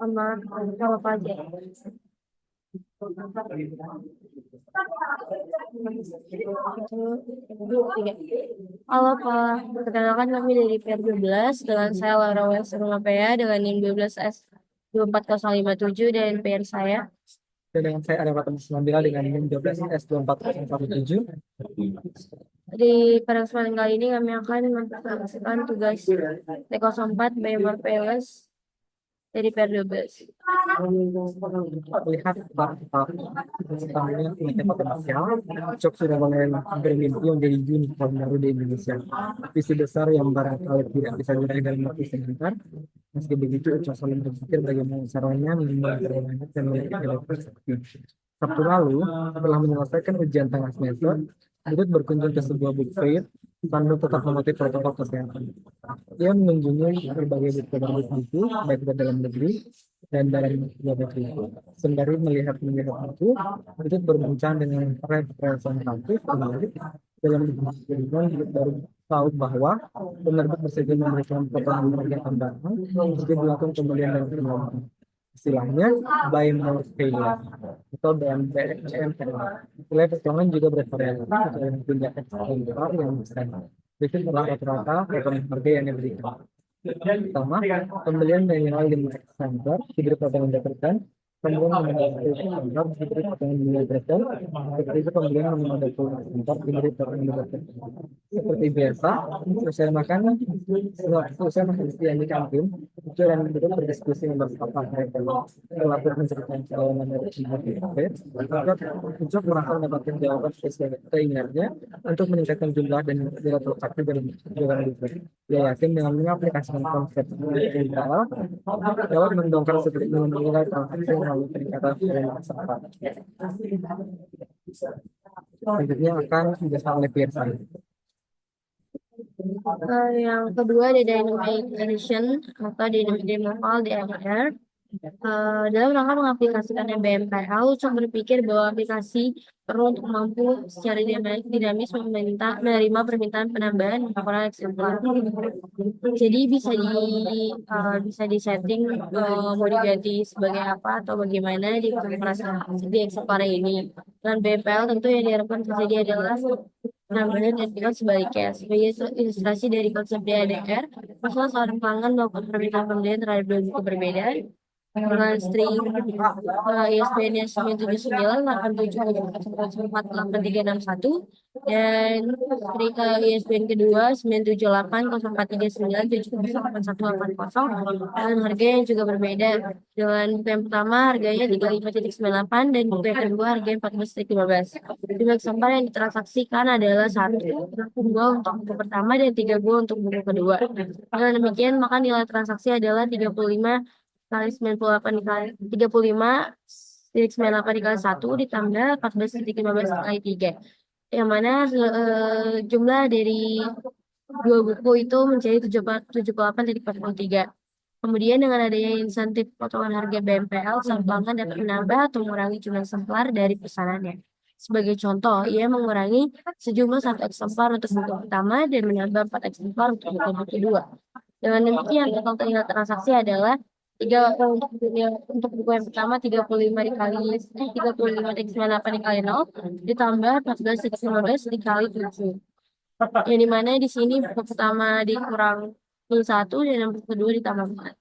sama apa aja. Halo Pak, perkenalkan kami dari PR12 dengan saya Laura Wes Rumapea dengan NIM 12S 24057 dan PR saya. Dan dengan saya ada Fatima Semambila dengan NIM 12 S24017. Di pada kesempatan kali ini kami akan mempresentasikan tugas T04 BMR PLS dari PR12. Lihat Pak, sebenarnya punya potensial. Cok sudah mulai bermimpi menjadi unicorn baru di Indonesia. Visi besar yang barangkali tidak bisa diraih dalam waktu sebentar. Meski begitu, Ucok selalu berpikir bagaimana caranya mengembangkan banyak dan memiliki perspektif. Sabtu lalu, setelah menyelesaikan ujian tengah semester, Dirut berkunjung ke sebuah book fair sambil tetap mematuhi protokol kesehatan. Ia mengunjungi berbagai buku, baik dari dalam negeri dan dalam luar negeri. Sembari melihat buku, Dirut berbincang dengan representatif penerbit dalam buku baru tahu bahwa penerbit bersedia memberikan potongan harga tambahan jika dilakukan pembelian dan penjualan. Istilahnya buy more pay less atau BMPM. Nilai potongan juga bervariasi dengan punya ekspor yang besar. Itu adalah rata-rata potongan harga yang diberikan. Pertama, pembelian minimal 5 eksemplar diberi potongan 2%, pembelian minimal 10 eksemplar diberi potongan 5%, seperti itu pembelian minimal 20 eksemplar diberi potongan 2%. Seperti biasa, selesai makan siang di kantin, itu yang berdua berdiskusi membahas apa mereka relatif menceritakan pengalaman dari pihak di kafe. Maka Ucok merasa mendapatkan jawaban sesuai keinginannya untuk meningkatkan jumlah dan nilai transaksi dari jualan itu. Ia yakin dengan mengaplikasikan konsep digital dapat mendongkrak sedikit nilai transaksi melalui peningkatan dari masyarakat. Selanjutnya akan dijelaskan oleh Pierre. Yang kedua ada dynamic edition atau dynamic demo file DMR. Dalam rangka mengaplikasikan BMPL, Ucok berpikir bahwa aplikasi perlu untuk mampu secara dinamis menerima permintaan penambahan laporan eksemplar. Jadi bisa disetting mau diganti sebagai apa atau bagaimana di eksemplar ini. Dan BMPL tentu yang diharapkan terjadi adalah penambahan dan juga sebaliknya. Sebagai ilustrasi dari konsep DADR, masalah seorang pelanggan melakukan permintaan pembelian terhadap dua buku berbeda dengan string ISBN-nya 97987048361 dan string ISBN kedua 9780439708180 dan harga yang juga berbeda. Dengan buku yang pertama harganya 35.98 dan buku yang kedua harganya 14.15. Jumlah eksemplar yang ditransaksikan adalah 1 buah untuk buku pertama dan 3 buah untuk buku kedua. Dengan demikian maka nilai transaksi adalah 35 kali 98 dikali 35 titik 98 dikali 1 ditambah 14,15 dikali 3, yang mana jumlah dari dua buku itu menjadi 78,43. Kemudian dengan adanya insentif potongan harga BMPL, sang pelanggan dapat menambah atau mengurangi jumlah eksemplar dari pesanannya. Sebagai contoh, ia mengurangi sejumlah 1 eksemplar untuk buku pertama dan menambah 4 eksemplar untuk buku kedua. Dengan demikian, total nilai transaksi adalah untuk buku yang pertama 35 dikali 0 ditambah 14,15 dikali 7. Yang dimana di sini buku pertama dikurang 1 dan yang buku kedua ditambah 4.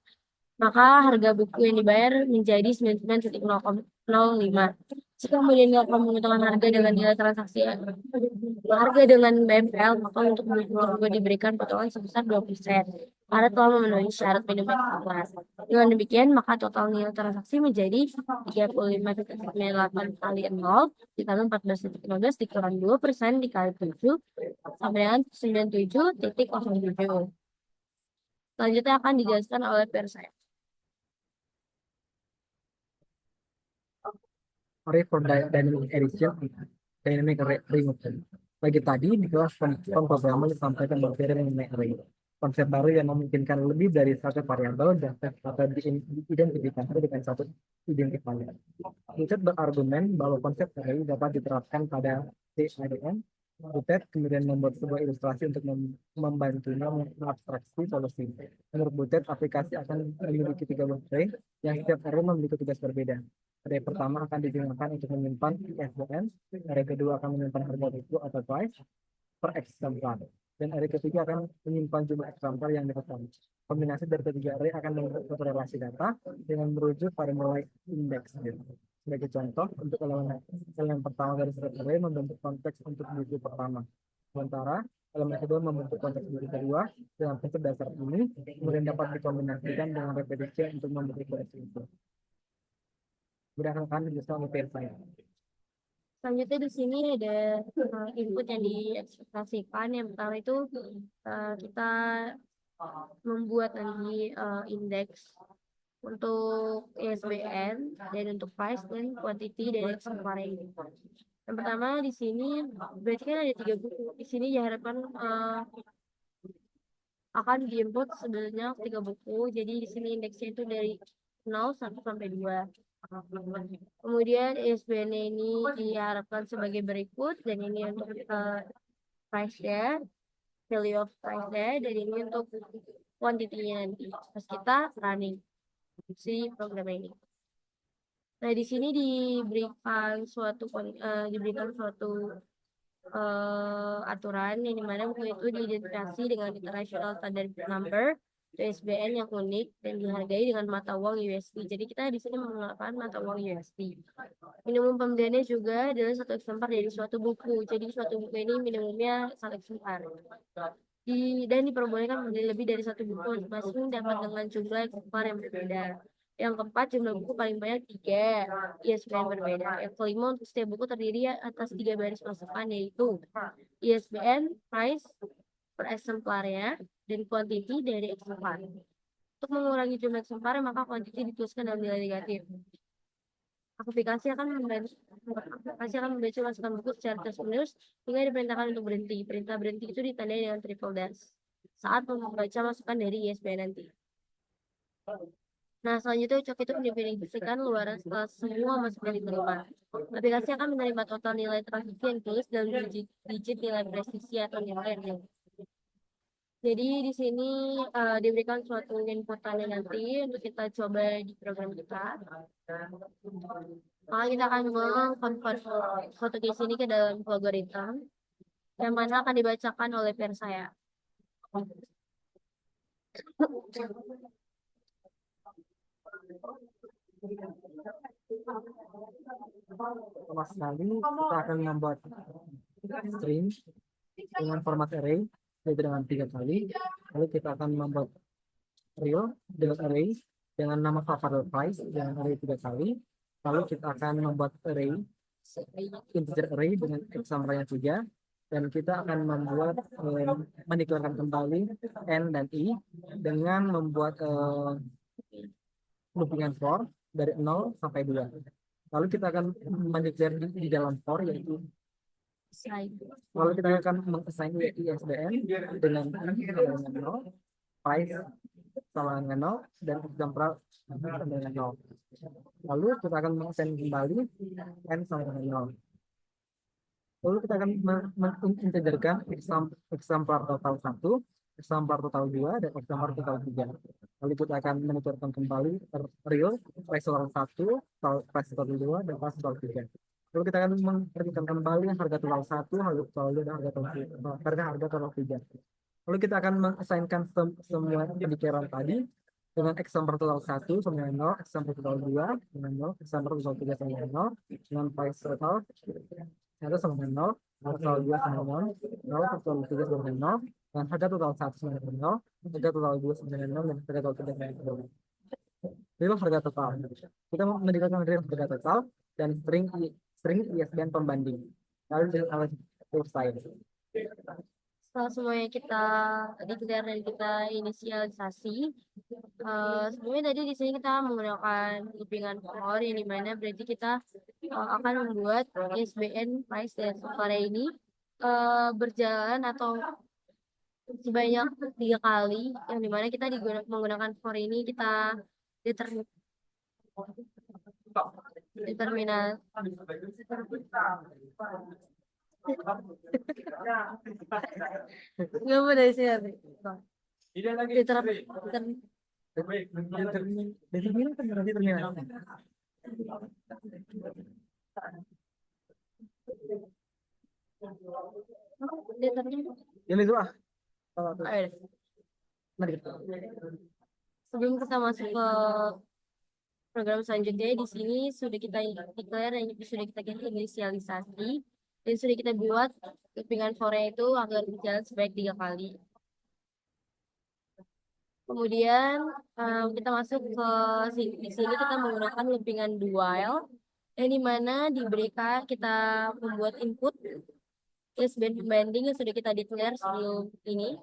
Maka harga buku yang dibayar menjadi 99,05. Jika kemudian dilakukan penghitungan harga dengan nilai transaksi harga dengan BMPL, maka untuk buku kedua diberikan potongan sebesar 20% karena telah memenuhi syarat minimum eksemplar. Dengan demikian, maka total nilai transaksi menjadi 35,98 kali 0 ditambah 14,15 dikurang 2% dikali 7 sampai dengan 97,07. Selanjutnya akan dijelaskan oleh Persa. Array for dynamic edition, dynamic removal. Bagi tadi di kelas pemrograman disampaikan materi mengenai array, konsep baru yang memungkinkan lebih dari satu variabel dapat diidentifikasi dengan satu identifier. Richard berargumen bahwa konsep array dapat diterapkan pada DADN Butet kemudian membuat sebuah ilustrasi untuk membantunya mengabstraksi solusi. Menurut Butet, aplikasi akan memiliki tiga buah array yang setiap array memiliki tugas berbeda. Array pertama akan digunakan untuk menyimpan ISBN, array kedua akan menyimpan harga buku atau price per eksemplar, dan array ketiga akan menyimpan jumlah eksemplar yang diketahui. Kombinasi dari ketiga array akan membentuk suatu relasi data dengan merujuk pada nilai indeks. Gitu. Sebagai contoh, untuk elemen pertama dari suatu array membentuk konteks untuk buku pertama. Sementara elemen kedua membentuk konteks buku kedua dengan prinsip dasar ini kemudian dapat dikombinasikan dengan repetisi untuk membentuk konteks itu. Berdasarkan dijelaskan oleh Pirsa. Selanjutnya di sini ada input yang diekspektasikan. Yang pertama itu kita membuat nanti indeks untuk ISBN dan untuk price dan quantity dari eksemplar ini. Yang pertama di sini berarti kan ada tiga buku. Di sini diharapkan akan diinput sebenarnya tiga buku. Jadi di sini indeksnya itu dari 0 sampai 2. Kemudian ISBN ini diharapkan sebagai berikut, dan ini untuk price-nya, value of price-nya, dan ini untuk quantity-nya nanti pas kita running si program ini. Nah, di sini diberikan suatu aturan yang dimana buku itu diidentifikasi dengan International Standard Number atau ISBN yang unik dan dihargai dengan mata uang USD. Jadi kita di sini menggunakan mata uang USD. Minimum pembeliannya juga adalah satu eksemplar dari suatu buku. Jadi suatu buku ini minimumnya satu eksemplar. Dan diperbolehkan membeli lebih dari satu buku masing-masing dapat dengan jumlah eksemplar yang berbeda. Yang keempat, jumlah buku paling banyak 3, ISBN berbeda. Yang kelima, untuk setiap buku terdiri atas 3 baris masukan, yaitu ISBN, price per eksemplarnya, dan quantity dari eksemplar. Untuk mengurangi jumlah eksemplar, maka quantity dituliskan dalam nilai negatif. Aplikasi akan membaca masukan buku secara terus-menerus hingga diperintahkan untuk berhenti. Perintah berhenti itu ditandai dengan triple dash saat membaca masukan dari ISBN nanti. Nah, selanjutnya Ucok itu mendefinisikan luaran setelah semua masukan diterima. Aplikasi akan menerima total nilai transaksi yang tulis dalam digit nilai presisi atau nilai real. Jadi di sini diberikan suatu inputannya nanti untuk kita coba di program kita. Maka kita akan mengkonvert suatu case ini ke dalam algoritma yang mana akan dibacakan oleh peer saya. Pertama sekali kita akan membuat string dengan format array yaitu dengan 3 kali. Lalu kita akan membuat real dengan array dengan nama file price dengan array 3 kali. Lalu kita akan membuat array integer array dengan eksemplarnya 3, dan kita akan membuat mendeklarasikan kembali n dan i dengan membuat loopingan for dari 0 sampai 2. Lalu kita akan mendeklarasikan di dalam for yaitu lalu kita akan mengassign ISBN dengan i sama dengan 0, price sama dengan 0, dan eksemplar sama dengan 0. Lalu kita akan mengassign kembali n sama dengan 0. Lalu kita akan mengintegrasikan eksemplar total 1, eksemplar total 2, dan eksemplar total 3. Lalu kita akan menentukan kembali real, price total 1, price total 2, dan price total 3. Lalu kita akan menentukan kembali harga total 1, harga total 2, dan harga total 3. Lalu kita akan mengassignkan semua pendikiran tadi dengan eksemplar total 1 sama dengan 0, eksemplar total 2 dengan 0, eksemplar total 3 sama dengan 0, dengan price total 1 sama dengan 0, total 2 sama dengan 0, total 3 sama dengan 0, dan harga total 1 sama dengan 0, harga total 2 sama dengan 0, dan harga total 3 sama dengan 0. Real harga total. Kita mendeklarasikan real harga total dan string ISBN pembanding. Lalu dengan alat selesai. Setelah semuanya kita declare dan kita inisialisasi, sebelumnya tadi di sini kita menggunakan loopingan for yang dimana berarti kita akan membuat ISBN price dan suara ini berjalan atau sebanyak 3 kali, yang dimana kita menggunakan for ini kita determinasi Nggak mau dari sini. Determinan kan berarti terminal. Ini tuh ah. Ayo deh. Mari kita. Sebelum kita masuk ke program selanjutnya, di sini sudah kita declare dan sudah kita inisialisasi dan sudah kita buat kepingan fore itu agar berjalan sebanyak 3 kali. Kemudian kita masuk ke di sini kita menggunakan loopingan do while yang dimana diberikan kita membuat input is band pembanding yang sudah kita declare sebelum ini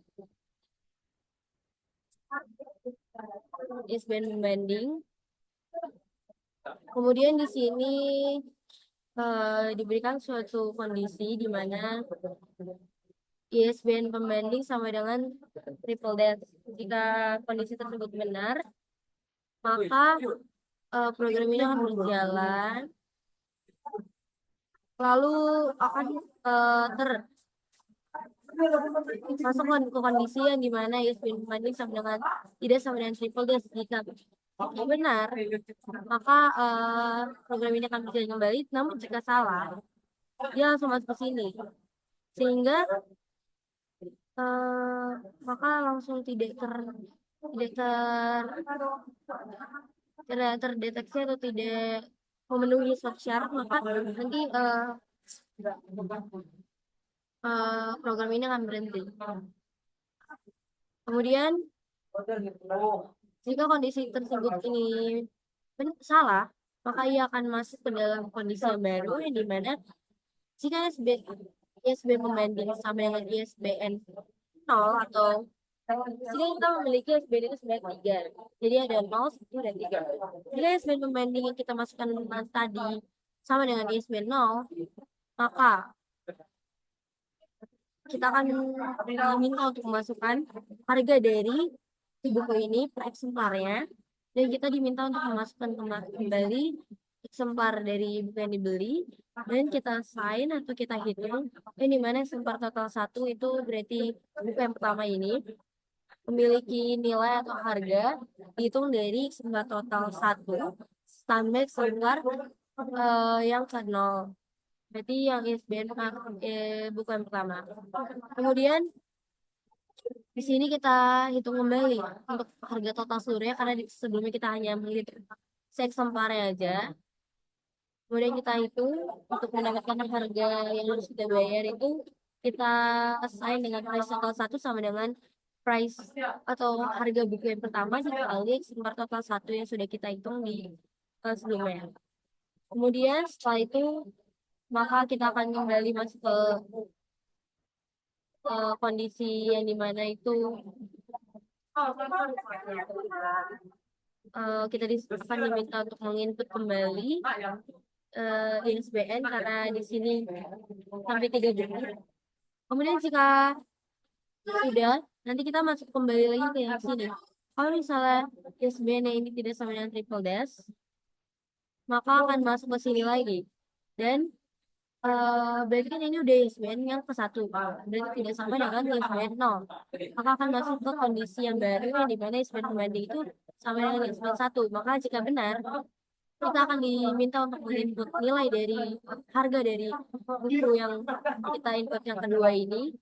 is band pembanding. Kemudian di sini diberikan suatu kondisi di mana ISBN pembanding sama dengan triple dash. Jika kondisi tersebut benar, maka program ini akan berjalan, lalu akan masuk ke kondisi yang dimana ISBN pembanding sama dengan tidak sama dengan triple dash. Jika benar, maka program ini akan berjalan kembali. Namun jika salah, dia langsung masuk ke sini, sehingga maka langsung tidak terdeteksi atau tidak memenuhi suatu syarat, maka nanti program ini akan berhenti. Kemudian jika kondisi tersebut ini salah, maka ia akan masuk ke dalam kondisi yang baru yang dimana jika ISBN pembanding sama dengan ISBN 0 atau jika kita memiliki ISBN itu sebanyak 3, jadi ada 0, 1, dan 3. Jika ISBN pembanding yang kita masukkan tadi sama dengan ISBN 0, maka kita akan diminta untuk memasukkan harga dari buku ini per eksemplarnya, dan kita diminta untuk memasukkan kembali eksemplar dari buku yang dibeli, dan kita sign atau kita hitung yang dimana eksemplar total 1 itu berarti buku yang pertama ini memiliki nilai atau harga dihitung dari eksemplar total 1 sampai eksemplar yang ke 0. Berarti yang ISBN buku yang pertama. Kemudian di sini kita hitung kembali untuk harga total seluruhnya karena sebelumnya kita hanya menghitung seeksemparnya aja. Kemudian kita hitung untuk mendapatkan harga yang harus kita bayar itu kita assign dengan price total 1 sama dengan price atau harga buku yang pertama dikali eksemplar total 1 yang sudah kita hitung di sebelumnya. Kemudian setelah itu maka kita akan kembali masuk ke kondisi yang dimana itu kita akan diminta untuk menginput kembali ISBN karena di sini sampai 3 buku. Kemudian jika sudah, nanti kita masuk kembali lagi ke yang sini. Kalau misalnya ISBN ini tidak sama dengan triple dash, maka akan masuk ke sini lagi. Dan berarti kan ini udah ISBN yang ke-1, berarti tidak sama dengan ISBN 0. Maka akan masuk ke kondisi yang baru yang dimana ISBN pembanding itu sama dengan ISBN 1. Maka jika benar, kita akan diminta untuk menginput nilai dari harga dari buku yang kita input yang kedua ini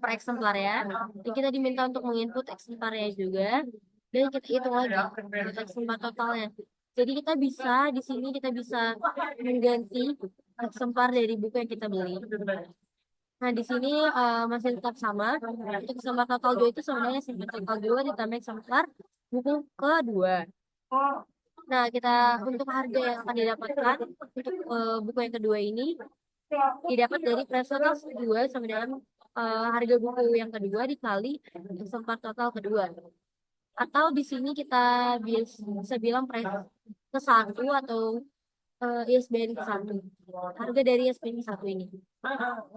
per eksemplar ya. Dan kita diminta untuk menginput eksemplarnya juga, dan kita hitung lagi untuk eksemplar totalnya. Jadi kita bisa di sini kita bisa mengganti eksemplar dari buku yang kita beli. Nah, di sini masih tetap sama. Untuk eksemplar total 2 itu sebenarnya eksemplar total 2 ditambah eksemplar buku kedua. Nah, kita untuk harga yang akan didapatkan untuk buku yang kedua ini didapat dari price total 2 sama dengan harga buku yang kedua dikali eksemplar total kedua. Atau di sini kita bisa bilang price ke-1 atau ISBN ke-1. Harga dari ISBN ke-1 ini.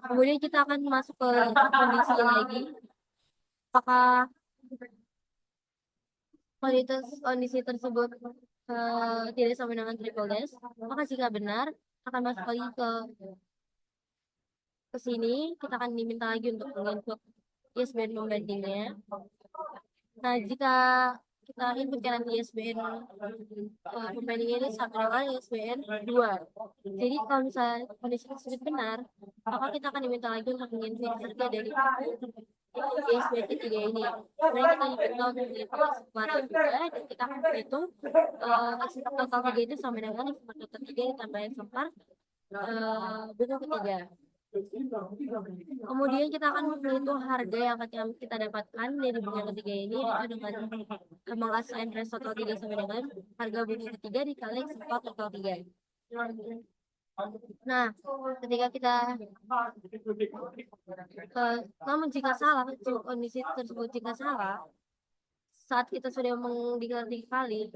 Kemudian kita akan masuk ke kondisi lagi. Apakah kondisi tersebut tidak sama dengan triple dash? Maka jika benar, akan masuk lagi ke sini, kita akan diminta lagi untuk menginput ISBN pembandingnya. Nah, jika kita inputkan nanti ISBN pembanding ini sama dengan ISBN 2. Jadi kalau misalnya kondisi tersebut benar, maka kita akan diminta lagi untuk menginput harga dari ISBN ketiga ini. Kemudian kita diminta untuk menginput eksploran juga, dan kita akan menghitung eksploran total 3 itu sama dengan eksploran total 3 ditambah eksploran buku ketiga. Kemudian kita akan menghitung harga yang akan kita dapatkan dari buku yang ketiga ini, yaitu dengan mengassign price total 3 sama dengan harga buku ketiga dikali ekspor total 3. Nah, ketika kita namun jika salah, kondisi tersebut jika salah, saat kita sudah mengdeklar 3 kali,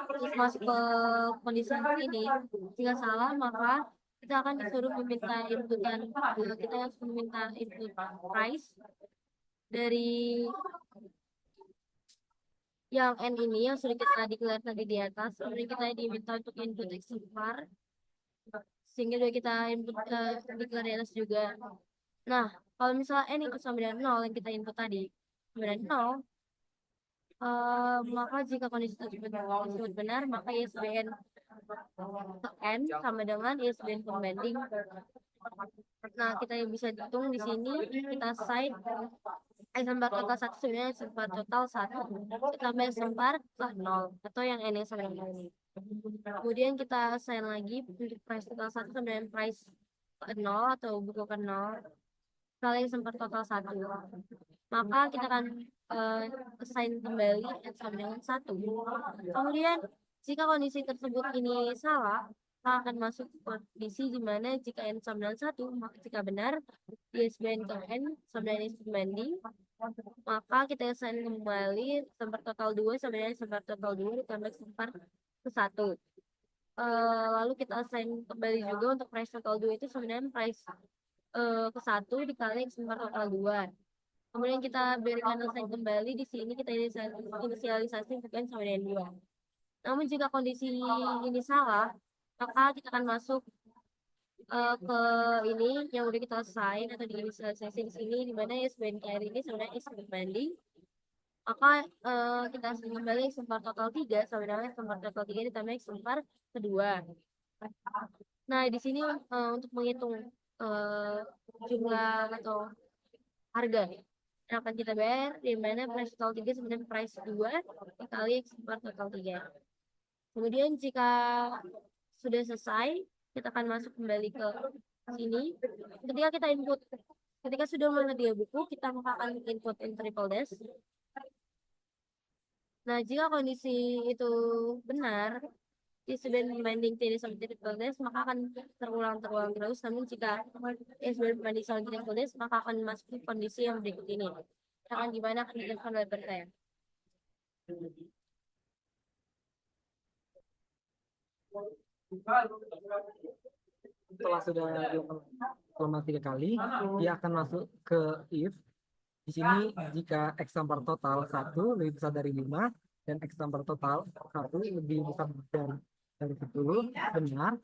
terus masuk ke kondisi ini, jika salah maka kita akan disuruh meminta input dan kita harus meminta input price dari yang N ini yang sudah kita declare tadi di atas. Kemudian kita diminta untuk input XVAR sehingga juga kita input declare di atas juga. Nah, kalau misalnya N itu sama dengan 0 yang kita input tadi sama dengan 0, maka jika kondisi tersebut benar, maka ISBN N sama dengan ISBN pembanding. Nah, kita bisa hitung di sini, kita cite sempar total 1 sebenarnya sempar total 1 ditambah sempar 0 atau yang N yang sama dengan ini. Kemudian kita assign lagi untuk price total 1 sama dengan price 0 atau buku ke 0 kali sempar total 1. Maka kita akan assign kembali N sama dengan 1. Kemudian jika kondisi tersebut ini salah, maka akan masuk ke kondisi di mana jika N sama dengan 1, maka jika benar ISBN ke N sama dengan ISBN pembanding, maka kita assign kembali sempar total 2 sama dengan sempar total 2 ditambah sempar ke 1. Lalu kita assign kembali juga untuk price total 2 itu sama dengan price ke 1 dikali sempar total 2. Kemudian kita berikan assign kembali di sini, kita inisialisasi bukan sama dengan 2. Namun jika kondisi ini salah, maka kita akan masuk ke ini yang udah kita assign atau diinisialisasi di sini, di mana ISBN carry ini sebenarnya ISBN banding. Maka kita assign kembali sempar total 3 sama dengan sempar total 3 ditambah sempar kedua. Nah, di sini untuk menghitung jumlah atau harga yang akan kita bayar, di mana price total 3 sebenarnya price 2 dikali sempar total 3. Kemudian jika sudah selesai, kita akan masuk kembali ke sini. Ketika sudah memenuhi buku, kita akan input in triple dash. Nah, jika kondisi itu benar, ISBN pembanding tidak sama triple dash, maka akan terulang terus. Namun jika ISBN pembanding sama triple dash, maka akan masuk ke kondisi yang berikut ini. Akan gimana akan dilakukan oleh saya. Setelah sudah dilakukan selama 3 kali, dia akan masuk ke if. Di sini jika X sampar total 1 lebih besar dari 5 dan X sampar total 1 lebih besar dari 10 benar,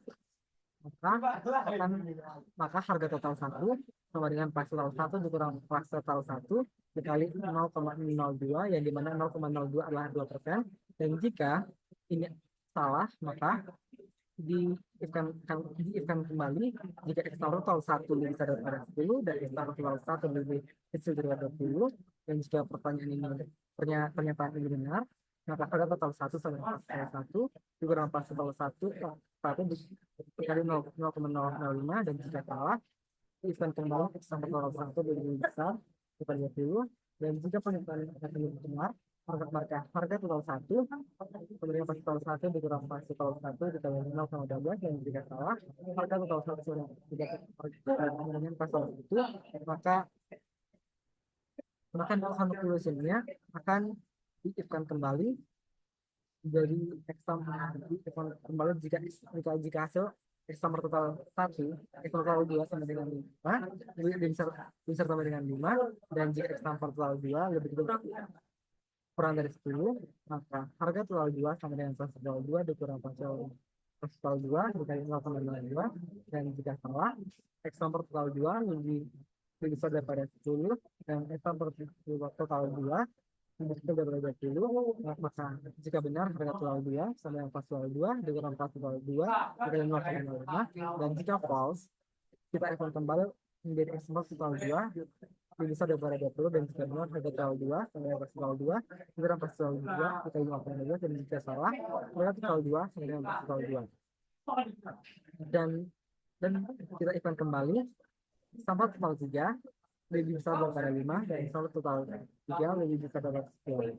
maka harga total 1 sama dengan price total 1 dikurang price total 1 dikali 0,02, yang dimana 0,02 adalah 2%. Dan jika ini salah, maka diifkan kembali jika X total 1 lebih besar daripada 10 dan X total 1 lebih kecil daripada 20. Dan jika pernyataan ini benar, maka harga total 1 sama dengan satu dikurang pas total 1 dikali 0,005. Dan jika salah, diifkan kembali X total 1 lebih besar daripada 20. Dan jika pernyataan ini benar, harga total 1 kemudian pas total 1 dikurang pas total 1 ditambah 0,12. Dan jika salah, harga total 1 sudah tidak dengan pas total itu, maka conclusion-nya akan diifkan kembali dari kembali jika hasil X total 1, X total 2 sama dengan 5, bisa sama dengan 5, dan jika X total 2 lebih kurang dari 10, maka harga total 2 sama dengan price total 2 dikurang pas total total 2 dikali 0,02 dan jika salah X nomor total 2 lebih besar daripada 10 dan X nomor total 2 lebih besar daripada 20, maka jika benar harga total 2 sama dengan pas total 2 dengan pas total 2 dikali 0,05 dan jika false kita akan kembali menjadi X nomor total 2 lebih besar daripada 20 dan jika benar harga total 2 sama dengan pas total 2 dengan pas total 2 dikali 0,02 dan jika salah harga total 2 sama dengan pas total 2 dan dan kita iklan kembali sampel total 3 lebih besar daripada 5 dan sampel total 3 lebih besar daripada 10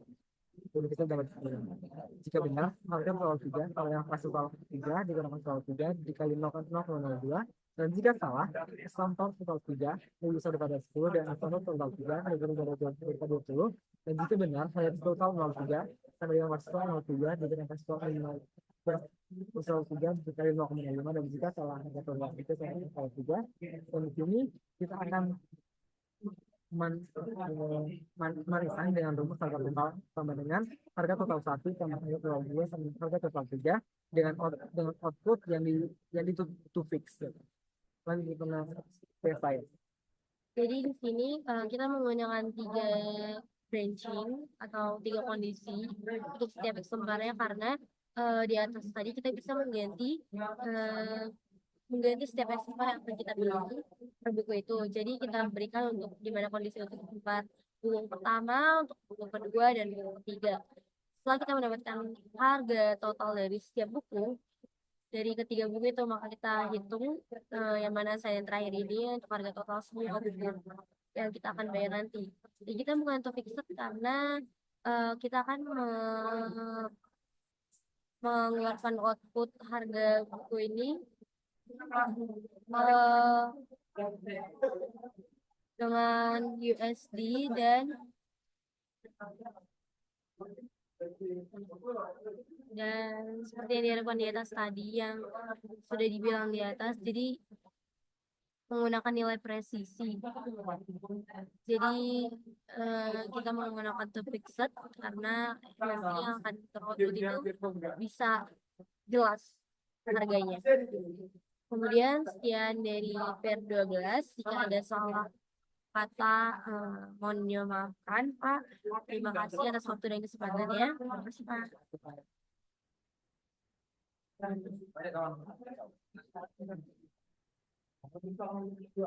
lebih besar daripada 10. Jika benar harga total 3 sama dengan pas total 3 dikali total 3 dikali 0,02 dan jika salah sampel total 3 lebih besar daripada 10 dan sampel total 3 lebih besar daripada 20 dan jika benar harga total 03 sama dengan pas total 03 dikali pas total 5 usaha 3 dikali 0,5 dan jika salah harga total itu sama dengan 3 dan di sini kita akan meresign dengan rumus harga total sama dengan harga total 1 sama harga total 2 sama harga total 3 dengan output yang di to fix. Lanjut kita verify. Jadi di sini kita menggunakan tiga branching atau tiga kondisi untuk setiap eksemplarnya karena di atas tadi kita bisa mengganti setiap eksemplar yang akan kita miliki per buku itu. Jadi kita berikan untuk gimana kondisi untuk eksemplar buku pertama, untuk buku kedua, dan buku ketiga. Setelah kita mendapatkan harga total dari setiap buku, dari ketiga buku itu maka kita hitung yang mana saya yang terakhir ini untuk harga total semua buku yang kita akan bayar nanti. Jadi kita bukan untuk fixed karena kita akan mengeluarkan output harga buku ini eh, dengan USD dan seperti yang diharapkan di atas tadi yang sudah dibilang di atas, jadi menggunakan nilai presisi. Jadi kita menggunakan to fixed karena nanti yang akan teroutput itu bisa jelas harganya. Kemudian sekian dari pair 12. Jika ada salah kata, mohon dimaafkan Pak. Terima kasih atas waktu dan kesempatannya. Terima kasih Pak.